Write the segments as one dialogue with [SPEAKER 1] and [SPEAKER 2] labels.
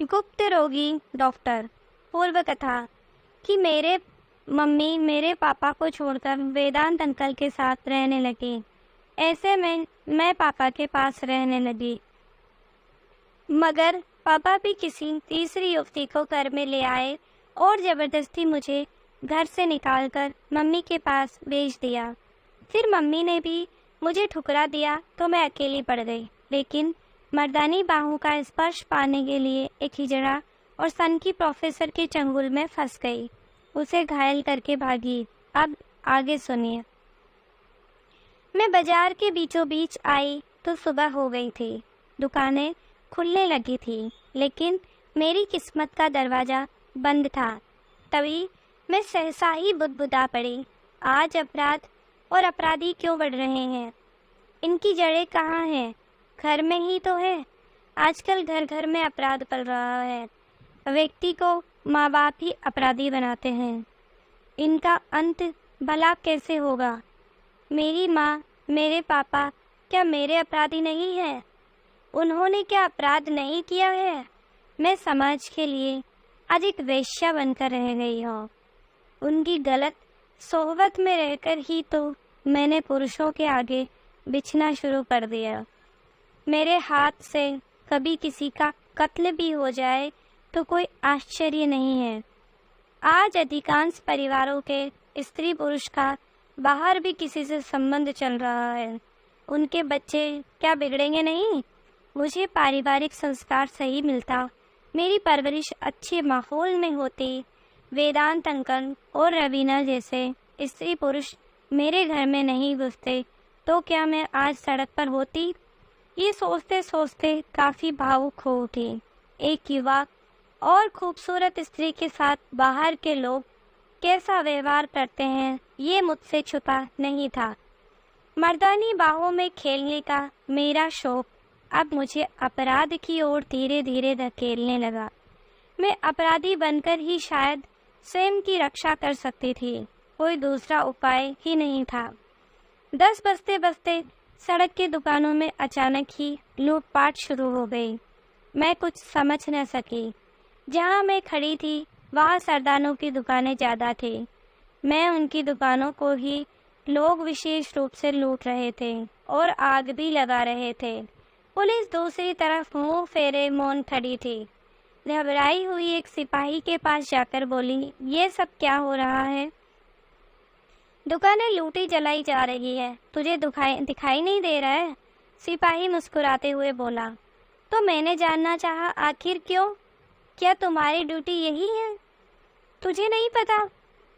[SPEAKER 1] गुप्त रोगी डॉक्टर। पूर्व कथा कि मेरे मम्मी मेरे पापा को छोड़कर वेदांत अंकल के साथ रहने लगी। ऐसे में मैं पापा के पास रहने लगी, मगर पापा भी किसी तीसरी युवती को घर में ले आए और ज़बरदस्ती मुझे घर से निकालकर मम्मी के पास भेज दिया। फिर मम्मी ने भी मुझे ठुकरा दिया तो मैं अकेली पड़ गई, लेकिन मर्दानी बाहों का स्पर्श पाने के लिए एक हिजड़ा और सन की प्रोफेसर के चंगुल में फंस गई, उसे घायल करके भागी। अब आगे सुनिए। मैं बाजार के बीचों बीच आई तो सुबह हो गई थी। दुकानें खुलने लगी थी, लेकिन मेरी किस्मत का दरवाज़ा बंद था। तभी मैं सहसा ही बुदबुदा पड़ी, आज अपराध और अपराधी क्यों बढ़ रहे हैं? इनकी जड़ें कहाँ हैं? घर में ही तो है। आजकल घर घर में अपराध पल रहा है। व्यक्ति को माँ बाप ही अपराधी बनाते हैं। इनका अंत भला कैसे होगा? मेरी माँ, मेरे पापा क्या मेरे अपराधी नहीं हैं? उन्होंने क्या अपराध नहीं किया है? मैं समाज के लिए आज एक वेश्या बनकर रह गई हूँ। उनकी गलत सोहबत में रहकर ही तो मैंने पुरुषों के आगे बिछना शुरू कर दिया। मेरे हाथ से कभी किसी का कत्ल भी हो जाए तो कोई आश्चर्य नहीं है। आज अधिकांश परिवारों के स्त्री पुरुष का बाहर भी किसी से संबंध चल रहा है। उनके बच्चे क्या बिगड़ेंगे नहीं? मुझे पारिवारिक संस्कार सही मिलता, मेरी परवरिश अच्छे माहौल में होती, वेदांत अंकल और रवीना जैसे स्त्री पुरुष मेरे घर में नहीं घुसते, तो क्या मैं आज सड़क पर होती? ये सोचते सोचते काफ़ी भावुक हो उठी। एक युवा और खूबसूरत स्त्री के साथ बाहर के लोग कैसा व्यवहार करते हैं, ये मुझसे छुपा नहीं था। मर्दानी बाहों में खेलने का मेरा शौक अब मुझे अपराध की ओर धीरे धीरे धकेलने लगा। मैं अपराधी बनकर ही शायद स्वयं की रक्षा कर सकती थी, कोई दूसरा उपाय ही नहीं था। 10 बजते बजते सड़क की दुकानों में अचानक ही लूटपाट शुरू हो गई। मैं कुछ समझ न सकी। जहाँ मैं खड़ी थी वहाँ सरदारों की दुकानें ज़्यादा थी। मैं उनकी दुकानों को ही लोग विशेष रूप से लूट रहे थे और आग भी लगा रहे थे। पुलिस दूसरी तरफ मुंह फेरे मौन खड़ी थी। घबराई हुई एक सिपाही के पास जाकर बोली, ये सब क्या हो रहा है? दुकानें लूटी जलाई जा रही है, तुझे दिखाई नहीं दे रहा है? सिपाही मुस्कुराते हुए बोला। तो मैंने जानना चाहा, आखिर क्यों? क्या तुम्हारी ड्यूटी यही है? तुझे नहीं पता,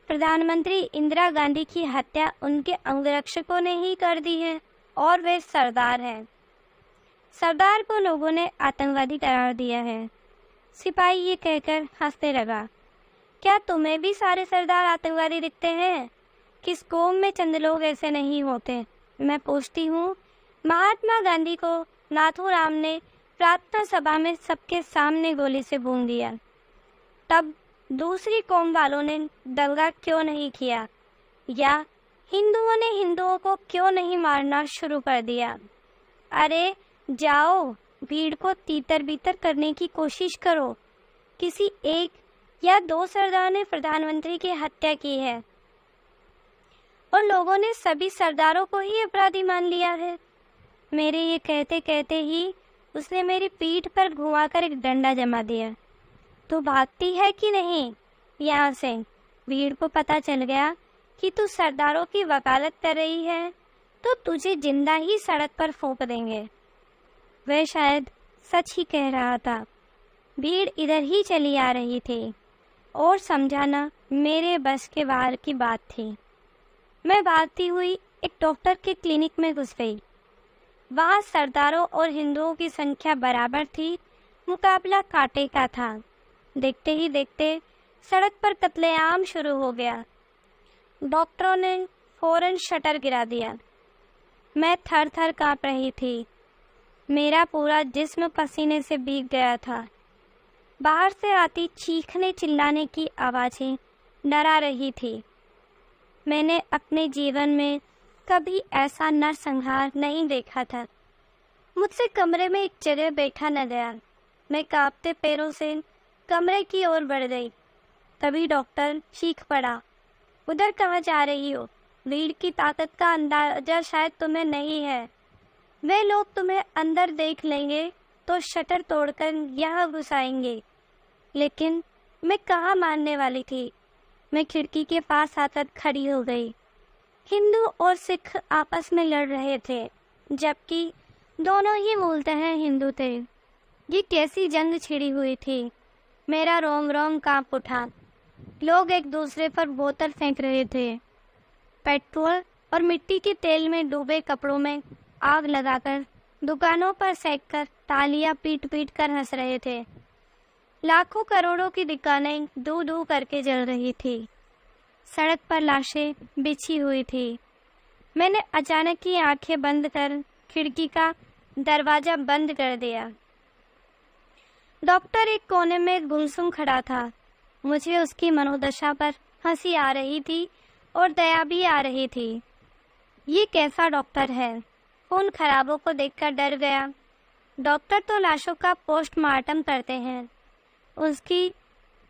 [SPEAKER 1] प्रधानमंत्री इंदिरा गांधी की हत्या उनके अंगरक्षकों ने ही कर दी है और वे सरदार हैं। सरदार को लोगों ने आतंकवादी करार दिया है। सिपाही ये कहकर हंसने लगा। क्या तुम्हें भी सारे सरदार आतंकवादी दिखते हैं? किस कौम में चंद लोग ऐसे नहीं होते? मैं पूछती हूँ। महात्मा गांधी को नाथूराम ने प्रार्थना सभा में सबके सामने गोली से भून दिया, तब दूसरी कौम वालों ने दंगा क्यों नहीं किया? या हिंदुओं ने हिंदुओं को क्यों नहीं मारना शुरू कर दिया? अरे जाओ, भीड़ को तीतर बीतर करने की कोशिश करो। किसी एक या दो सरदार ने प्रधानमंत्री की हत्या की है और लोगों ने सभी सरदारों को ही अपराधी मान लिया है। मेरे ये कहते कहते ही उसने मेरी पीठ पर घुमाकर एक डंडा जमा दिया। तू भागती है कि नहीं यहाँ से? भीड़ को पता चल गया कि तू सरदारों की वकालत कर रही है तो तुझे जिंदा ही सड़क पर फूंक देंगे। वह शायद सच ही कह रहा था। भीड़ इधर ही चली आ रही थी और समझाना मेरे बस के बाहर की बात थी। मैं भागती हुई एक डॉक्टर के क्लिनिक में घुस गई। वहाँ सरदारों और हिंदुओं की संख्या बराबर थी। मुकाबला कांटे का था। देखते ही देखते सड़क पर कत्लेआम शुरू हो गया। डॉक्टरों ने फौरन शटर गिरा दिया। मैं थर थर काँप रही थी। मेरा पूरा जिस्म पसीने से भीग गया था। बाहर से आती चीखने चिल्लाने की आवाज़ें डरा रही थी। मैंने अपने जीवन में कभी ऐसा नरसंहार नहीं देखा था। मुझसे कमरे में एक जगह बैठा न गया। मैं कांपते पैरों से कमरे की ओर बढ़ गई। तभी डॉक्टर चीख पड़ा, उधर कहाँ जा रही हो? भीड़ की ताकत का अंदाजा शायद तुम्हें नहीं है। वे लोग तुम्हें अंदर देख लेंगे तो शटर तोड़कर यहाँ घुसाएंगे। लेकिन मैं कहाँ मानने वाली थी। मैं खिड़की के पास आकर खड़ी हो गई। हिंदू और सिख आपस में लड़ रहे थे, जबकि दोनों ही मूलतः हिंदू थे। ये कैसी जंग छिड़ी हुई थी। मेरा रोम रोम कांप उठा। लोग एक दूसरे पर बोतल फेंक रहे थे। पेट्रोल और मिट्टी के तेल में डूबे कपड़ों में आग लगाकर दुकानों पर सेंककर तालियां पीट पीट कर हंस रहे थे। लाखों करोड़ों की दुकानें दू दू करके जल रही थी। सड़क पर लाशें बिछी हुई थी। मैंने अचानक ही आंखें बंद कर खिड़की का दरवाजा बंद कर दिया। डॉक्टर एक कोने में गुमसुम खड़ा था। मुझे उसकी मनोदशा पर हंसी आ रही थी और दया भी आ रही थी। ये कैसा डॉक्टर है? खून खराबों को देखकर डर गया। डॉक्टर तो लाशों का पोस्टमार्टम करते हैं, उसकी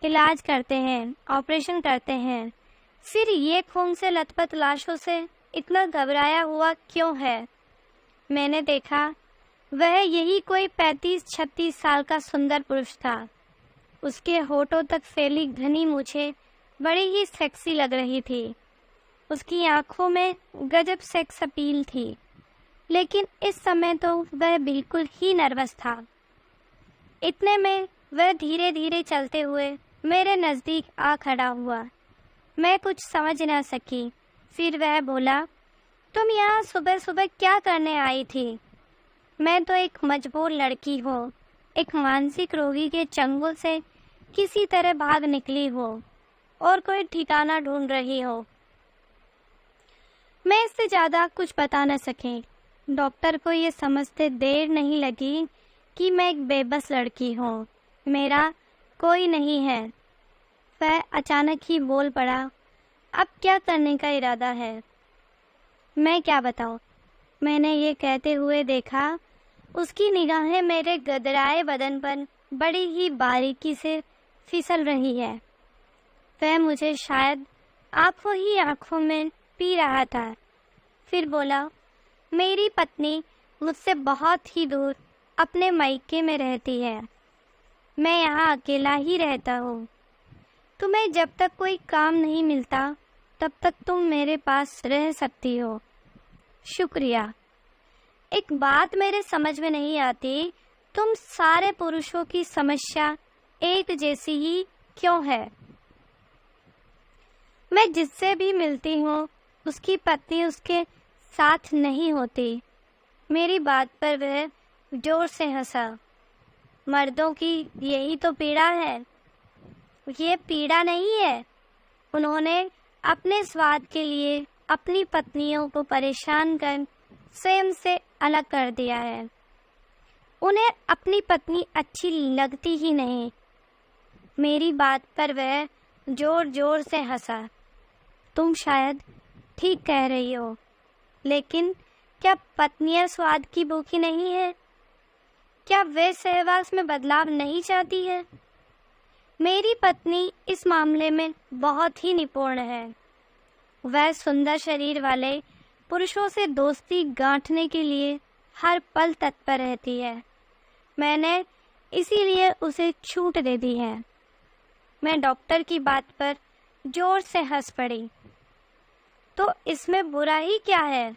[SPEAKER 1] इलाज करते हैं, ऑपरेशन करते हैं। फिर ये खून से लथपथ लाशों से इतना घबराया हुआ क्यों है? मैंने देखा वह यही कोई 35-36 साल का सुंदर पुरुष था। उसके होठों तक फैली घनी मूछें बड़ी ही सेक्सी लग रही थी। उसकी आंखों में गजब सेक्स अपील थी। लेकिन इस समय तो वह बिल्कुल ही नर्वस था। इतने में वह धीरे धीरे चलते हुए मेरे नज़दीक आ खड़ा हुआ। मैं कुछ समझ न सकी। फिर वह बोला, तुम यहाँ सुबह सुबह क्या करने आई थी? मैं तो एक मजबूर लड़की हूँ, एक मानसिक रोगी के चंगुल से किसी तरह भाग निकली हो और कोई ठिकाना ढूंढ रही हो। मैं इससे ज़्यादा कुछ बता न सकी। डॉक्टर को ये समझते देर नहीं लगी कि मैं एक बेबस लड़की हूँ, मेरा कोई नहीं है। वह अचानक ही बोल पड़ा, अब क्या करने का इरादा है? मैं क्या बताऊँ? मैंने ये कहते हुए देखा उसकी निगाहें मेरे गदराए बदन पर बड़ी ही बारीकी से फिसल रही है। वह मुझे शायद आंखों ही आंखों में पी रहा था। फिर बोला, मेरी पत्नी मुझसे बहुत ही दूर अपने मायके में रहती है। मैं यहाँ अकेला ही रहता हूँ। तुम्हें जब तक कोई काम नहीं मिलता तब तक तुम मेरे पास रह सकती हो। शुक्रिया। एक बात मेरे समझ में नहीं आती, तुम सारे पुरुषों की समस्या एक जैसी ही क्यों है? मैं जिससे भी मिलती हूँ उसकी पत्नी उसके साथ नहीं होती। मेरी बात पर वह जोर से हंसा। मर्दों की यही तो पीड़ा है। ये पीड़ा नहीं है। उन्होंने अपने स्वाद के लिए अपनी पत्नियों को परेशान कर स्वयं से अलग कर दिया है। उन्हें अपनी पत्नी अच्छी लगती ही नहीं। मेरी बात पर वह जोर जोर से हंसा। तुम शायद ठीक कह रही हो, लेकिन क्या पत्नियां स्वाद की भूखी नहीं है? क्या वे सहवास में बदलाव नहीं चाहती है? मेरी पत्नी इस मामले में बहुत ही निपुण है। वह सुंदर शरीर वाले पुरुषों से दोस्ती गांठने के लिए हर पल तत्पर रहती है। मैंने इसीलिए उसे छूट दे दी है। मैं डॉक्टर की बात पर जोर से हंस पड़ी। तो इसमें बुरा ही क्या है?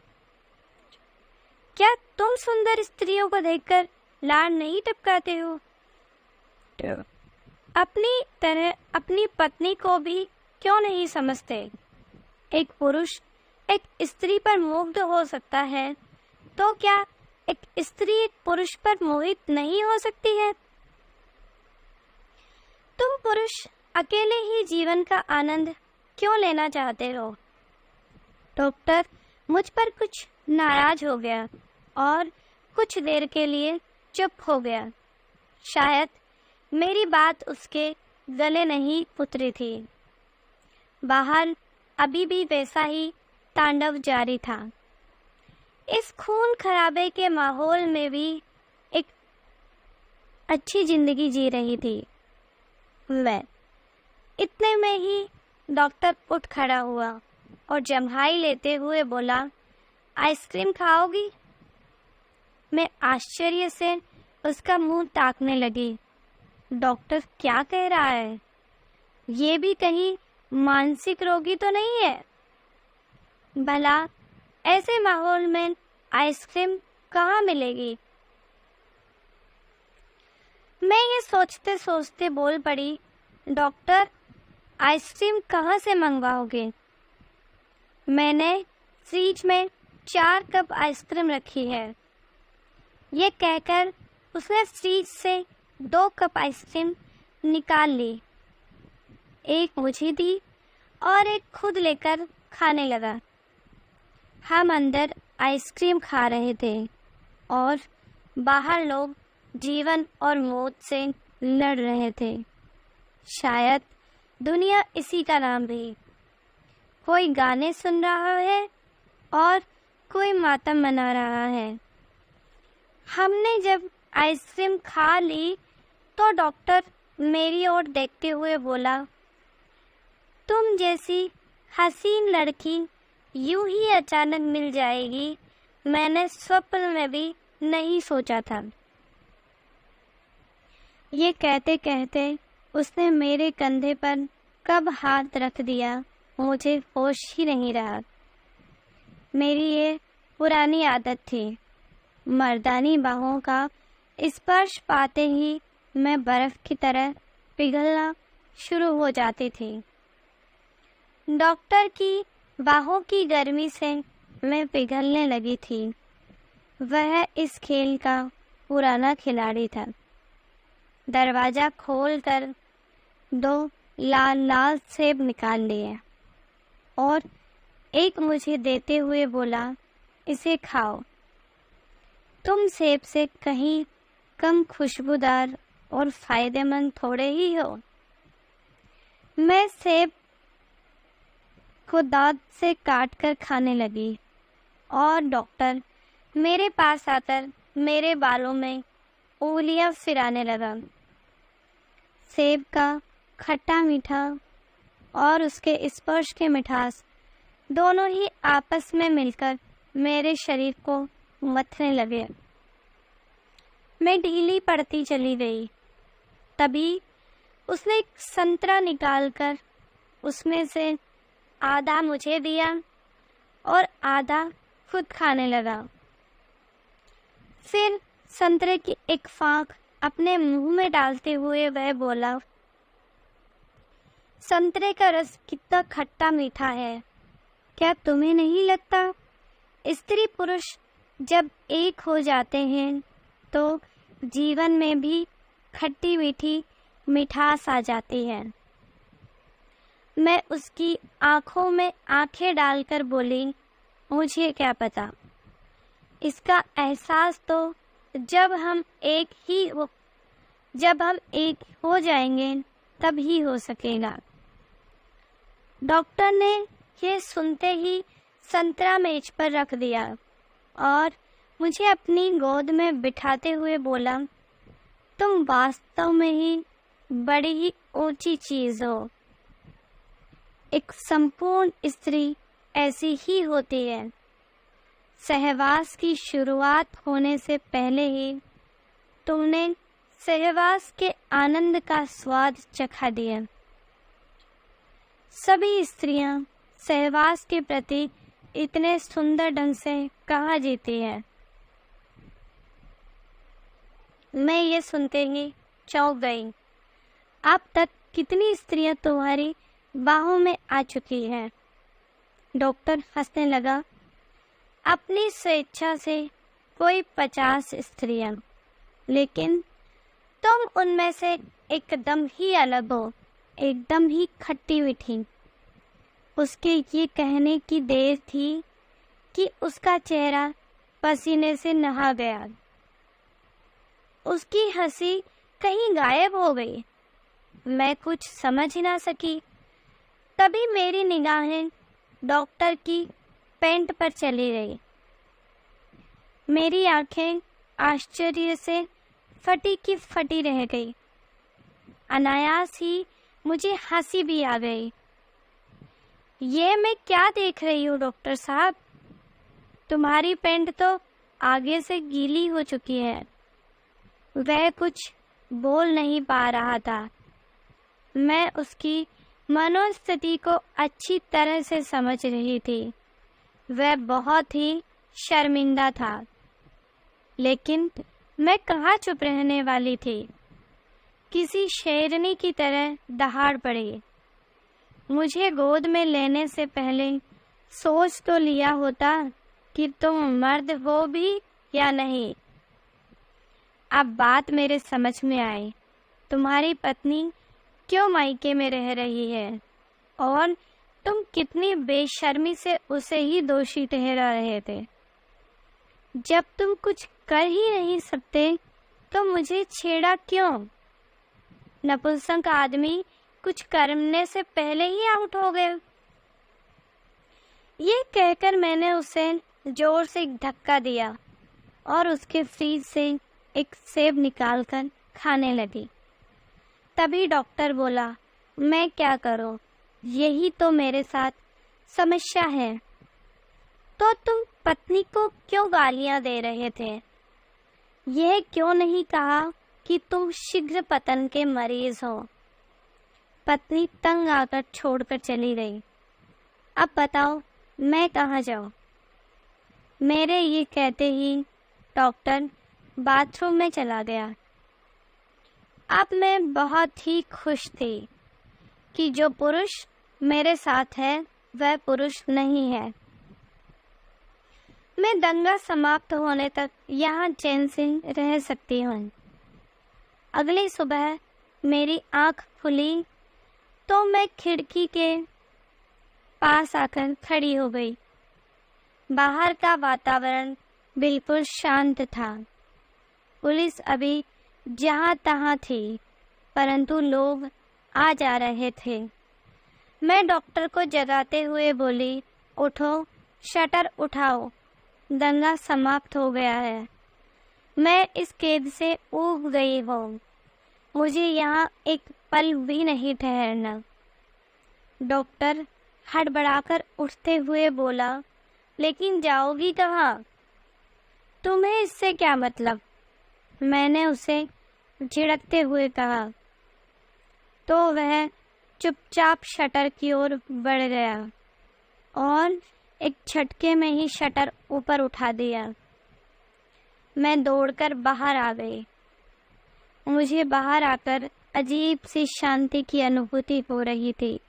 [SPEAKER 1] क्या तुम सुंदर स्त्रियों को देखकर लार नहीं टपकाते हो? अपनी तरह अपनी पत्नी को भी क्यों नहीं समझते? एक पुरुष एक स्त्री पर मुग्ध हो सकता है, तो क्या एक स्त्री एक पुरुष पर मोहित नहीं हो सकती है? तुम पुरुष अकेले ही जीवन का आनंद क्यों लेना चाहते हो? डॉक्टर मुझ पर कुछ नाराज हो गया और कुछ देर के लिए चुप हो गया। शायद मेरी बात उसके गले नहीं उतरी थी। बाहर अभी भी वैसा ही तांडव जारी था। इस खून खराबे के माहौल में भी एक अच्छी जिंदगी जी रही थी मैं। इतने में ही डॉक्टर उठ खड़ा हुआ और जम्हाई लेते हुए बोला, आइसक्रीम खाओगी? मैं आश्चर्य से उसका मुंह ताकने लगी। डॉक्टर क्या कह रहा है? ये भी कहीं मानसिक रोगी तो नहीं है? भला ऐसे माहौल में आइसक्रीम कहाँ मिलेगी? मैं ये सोचते सोचते बोल पड़ी, डॉक्टर आइसक्रीम कहाँ से मंगवाओगे? मैंने फ्रिज में 4 कप आइसक्रीम रखी है। ये कहकर उसने फ्रिज से 2 कप आइसक्रीम निकाल ली। एक मुझे दी और एक खुद लेकर खाने लगा। हम अंदर आइसक्रीम खा रहे थे और बाहर लोग जीवन और मौत से लड़ रहे थे। शायद दुनिया इसी का नाम भी। कोई गाने सुन रहा है और कोई मातम मना रहा है। हमने जब आइसक्रीम खा ली तो डॉक्टर मेरी ओर देखते हुए बोला, तुम जैसी हसीन लड़की यूं ही अचानक मिल जाएगी, मैंने स्वप्न में भी नहीं सोचा था। ये कहते कहते उसने मेरे कंधे पर कब हाथ रख दिया मुझे होश ही नहीं रहा। मेरी ये पुरानी आदत थी, मर्दानी बाहों का स्पर्श पाते ही मैं बर्फ की तरह पिघलना शुरू हो जाती थी। डॉक्टर की बाहों की गर्मी से मैं पिघलने लगी थी। वह इस खेल का पुराना खिलाड़ी था। दरवाजा खोलकर 2 लाल लाल सेब निकाल लिए और एक मुझे देते हुए बोला, इसे खाओ। तुम सेब से कहीं कम खुशबूदार और फायदेमंद थोड़े ही हो। मैं सेब को दांत से काटकर खाने लगी और डॉक्टर मेरे पास आकर मेरे बालों में उंगलियां फिराने लगा। सेब का खट्टा मीठा और उसके स्पर्श के मिठास दोनों ही आपस में मिलकर मेरे शरीर को मथने लगे। मैं ढीली पड़ती चली गई। तभी उसने एक संतरा निकालकर उसमें से आधा मुझे दिया और आधा खुद खाने लगा। फिर संतरे की एक फांक अपने मुंह में डालते हुए वह बोला, संतरे का रस कितना खट्टा मीठा है, क्या तुम्हें नहीं लगता? स्त्री पुरुष जब एक हो जाते हैं तो जीवन में भी खट्टी मीठी मिठास आ जाती है। मैं उसकी आंखों में आंखें डालकर बोली, मुझे क्या पता। इसका एहसास तो जब हम एक हो जाएंगे तब ही हो सकेगा। डॉक्टर ने ये सुनते ही संतरा मेज पर रख दिया और मुझे अपनी गोद में बिठाते हुए बोला, तुम वास्तव में ही बड़ी ही ऊंची चीज हो। एक संपूर्ण स्त्री ऐसी ही होती है। सहवास की शुरुआत होने से पहले ही तुमने सहवास के आनंद का स्वाद चखा दिया। सभी स्त्रियां सहवास के प्रति इतने सुंदर ढंग से कहाँ जीती है। मैं ये सुनते ही चौंक गई। अब तक कितनी स्त्रियां तुम्हारी बाहों में आ चुकी हैं? डॉक्टर हंसने लगा। अपनी स्वेच्छा से कोई 50 स्त्रियां, लेकिन तुम उनमें से एकदम ही अलग हो, एकदम ही खट्टी मीठी। उसके ये कहने की देर थी कि उसका चेहरा पसीने से नहा गया। उसकी हंसी कहीं गायब हो गई। मैं कुछ समझ ही ना सकी। तभी मेरी निगाहें डॉक्टर की पैंट पर चली गई। मेरी आंखें आश्चर्य से फटी की फटी रह गई। अनायास ही मुझे हंसी भी आ गई। ये मैं क्या देख रही हूँ डॉक्टर साहब, तुम्हारी पैंट तो आगे से गीली हो चुकी है। वह कुछ बोल नहीं पा रहा था। मैं उसकी मनोस्थिति को अच्छी तरह से समझ रही थी। वह बहुत ही शर्मिंदा था, लेकिन मैं कहाँ चुप रहने वाली थी। किसी शेरनी की तरह दहाड़ पड़ी। मुझे गोद में लेने से पहले सोच तो लिया होता कि तुम मर्द हो भी या नहीं। अब बात मेरे समझ में आई। तुम्हारी पत्नी क्यों मायके में रह रही है और तुम कितनी बेशर्मी से उसे ही दोषी ठहरा रहे थे। जब तुम कुछ कर ही नहीं सकते तो मुझे छेड़ा क्यों? नपुंसक आदमी कुछ करने से पहले ही आउट हो गए। ये कहकर मैंने उसे जोर से एक धक्का दिया और उसके फ्रीज से एक सेब निकालकर खाने लगी। तभी डॉक्टर बोला, मैं क्या करूं? यही तो मेरे साथ समस्या है। तो तुम पत्नी को क्यों गालियां दे रहे थे? यह क्यों नहीं कहा कि तुम शीघ्र पतन के मरीज हो? पत्नी तंग आकर छोड़कर चली गई। अब बताओ मैं कहाँ जाऊं? मेरे ये कहते ही डॉक्टर बाथरूम में चला गया। अब मैं बहुत ही खुश थी कि जो पुरुष मेरे साथ है वह पुरुष नहीं है। मैं दंगा समाप्त होने तक यहाँ चैन से रह सकती हूँ। अगली सुबह मेरी आँख खुली तो मैं खिड़की के पास आकर खड़ी हो गई। बाहर का वातावरण बिल्कुल शांत था। पुलिस अभी जहाँ तहाँ थी, परंतु लोग आ जा रहे थे। मैं डॉक्टर को जगाते हुए बोली, उठो, शटर उठाओ, दंगा समाप्त हो गया है। मैं इस कैद से ऊब गई हूँ। मुझे यहाँ एक पल भी नहीं ठहरना। डॉक्टर हड़बड़ाकर उठते हुए बोला, लेकिन जाओगी कहाँ? तुम्हें इससे क्या मतलब? मैंने उसे झिड़कते हुए कहा। तो वह चुपचाप शटर की ओर बढ़ गया और एक झटके में ही शटर ऊपर उठा दिया। मैं दौड़कर बाहर आ गई। मुझे बाहर आकर अजीब सी शांति की अनुभूति हो रही थी।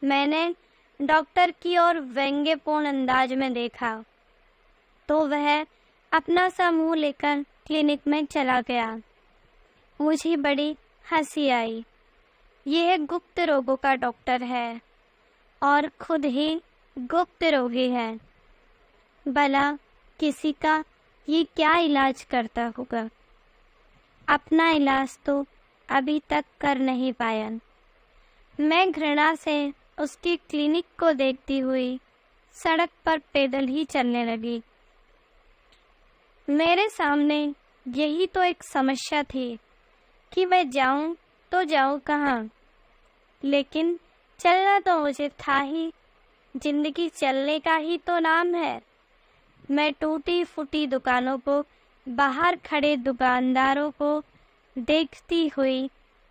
[SPEAKER 1] मैंने डॉक्टर की ओर व्यंग्यपूर्ण अंदाज में देखा तो वह अपना सा मुंह लेकर क्लिनिक में चला गया। मुझे बड़ी हंसी आई। यह गुप्त रोगों का डॉक्टर है और खुद ही गुप्त रोगी है। भला किसी का ये क्या इलाज करता होगा? अपना इलाज तो अभी तक कर नहीं पाया। मैं घृणा से उसकी क्लिनिक को देखती हुई सड़क पर पैदल ही चलने लगी। मेरे सामने यही तो एक समस्या थी कि मैं जाऊं तो जाऊं कहाँ। लेकिन चलना तो मुझे था ही। जिंदगी चलने का ही तो नाम है। मैं टूटी फूटी दुकानों को, बाहर खड़े दुकानदारों को देखती हुई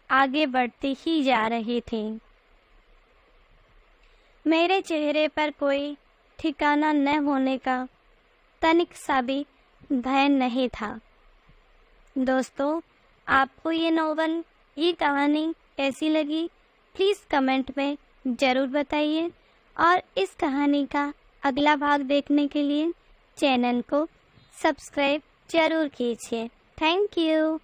[SPEAKER 1] आगे बढ़ती ही जा रही थी। मेरे चेहरे पर कोई ठिकाना न होने का तनिक सा भी भय नहीं था। दोस्तों, आपको ये नोवेल, ये कहानी कैसी लगी? प्लीज़ कमेंट में ज़रूर बताइए और इस कहानी का अगला भाग देखने के लिए चैनल को सब्सक्राइब ज़रूर कीजिए। Thank you.